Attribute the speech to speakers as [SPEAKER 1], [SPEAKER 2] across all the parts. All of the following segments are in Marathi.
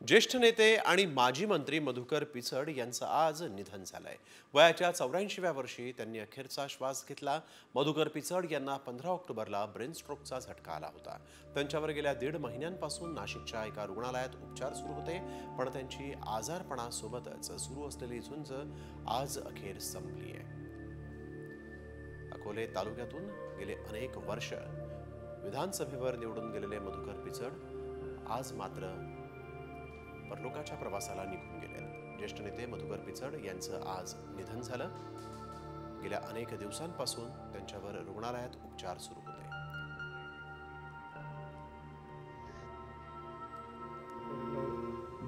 [SPEAKER 1] ज्येष्ठ नेते आणि माजी मंत्री मधुकर पिचड यांचं आज निधन झालंय। वयाच्या 84व्या वर्षी त्यांनी अखेरचा श्वास घेतला। मधुकर पिचड यांना 15 ऑक्टोबरला ब्रेन स्ट्रोकचा झटका आला होता। त्यांच्यावर गेल्या 1.5 महिन्यांपासून नाशिकच्या एका रुग्णालयात उपचार सुरू होते, पण त्यांची आजारपणासोबतच सुरू असलेली झुंज आज अखेर संपली आहे। अकोले तालुक्यातून गेले अनेक वर्ष विधानसभेवर निवडून गेलेले मधुकर पिचड आज मात्र परलोकाच्या प्रवासाला निघून गेले। ज्येष्ठ नेते मधुकर पिचड यांचं आज निधन झालं। गेल्या अनेक दिवसांपासून त्यांच्यावर रुग्णालयात उपचार सुरू होते।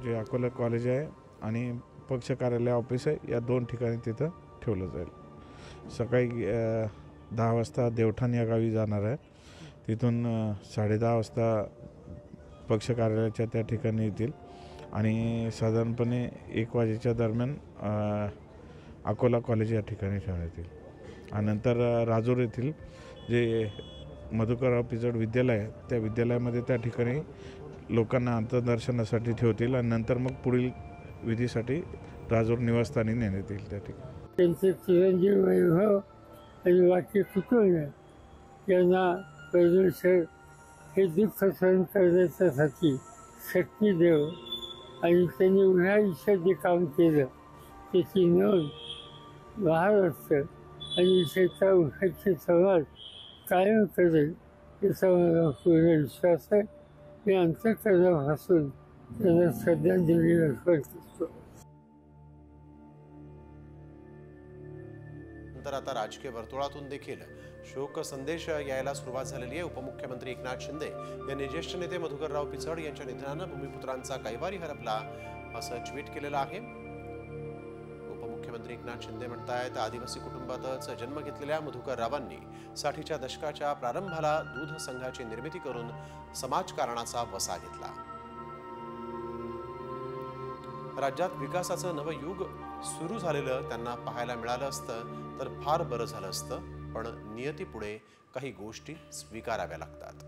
[SPEAKER 2] जे अकोला कॉलेज आहे आणि पक्ष कार्यालय ऑफिस आहे, या 2 ठिकाणी तिथं ठेवलं जाईल। सकाळी 10 वाजता देवठाण या गावी जाणार आहे, तिथून 10:30 वाजता पक्ष कार्यालयाच्या त्या ठिकाणी येतील आणि साधारणपणे 1 वाजेच्या दरम्यान अकोला कॉलेज या ठिकाणी ठेवण्यात येईल। आणि नंतर राजूर येथील जे मधुकरराव पिचड विद्यालय आहे, त्या विद्यालयामध्ये त्या ठिकाणी लोकांना अंत्यदर्शनासाठी ठेवतील आणि नंतर मग पुढील विधीसाठी राजूर निवासस्थानी नेण्यात येईल। त्या ठिकाणी
[SPEAKER 3] त्यांचे चिरंजीव वैभव आणि बाकी कुटुंब यांना परमेश्वर हे दुःख सहन करण्यासाठी शक्ती देव आणि त्यांनी उन्हा आयुष्यात जे काम केलं त्याची नोंद महाराष्ट्र आणि त्याचा उन्हाचे समाज कायम करेल याचा मला पूर्ण विश्वास आहे। मी अंतःकरणापासून त्यांना श्रद्धांजली अर्पण करतो।
[SPEAKER 1] नंतर आता राजकीय वर्तुळातून देखील शोक संदेश यायला सुरुवात झालेली आहे। उपमुख्यमंत्री एकनाथ शिंदे यांनी ज्येष्ठ नेते मधुकरराव पिचड यांच्या निधनानं भूमिपुत्रांचा कैवारी हरपला असं ट्विट केलेलं आहे। उपमुख्यमंत्री एकनाथ शिंदे म्हणतायत, आदिवासी कुटुंबातच जन्म घेतलेल्या मधुकररावांनी 60च्या दशकाच्या प्रारंभाला दूध संघाची निर्मिती करून समाजकारणाचा वसा घेतला। राज्यात विकासाचं नवं युग सुरू झालेलं त्यांना पाहायला मिळालं असतं तर फार बरं झालं असतं, पण नियतीपुढे काही गोष्टी स्वीकाराव्या लागतात।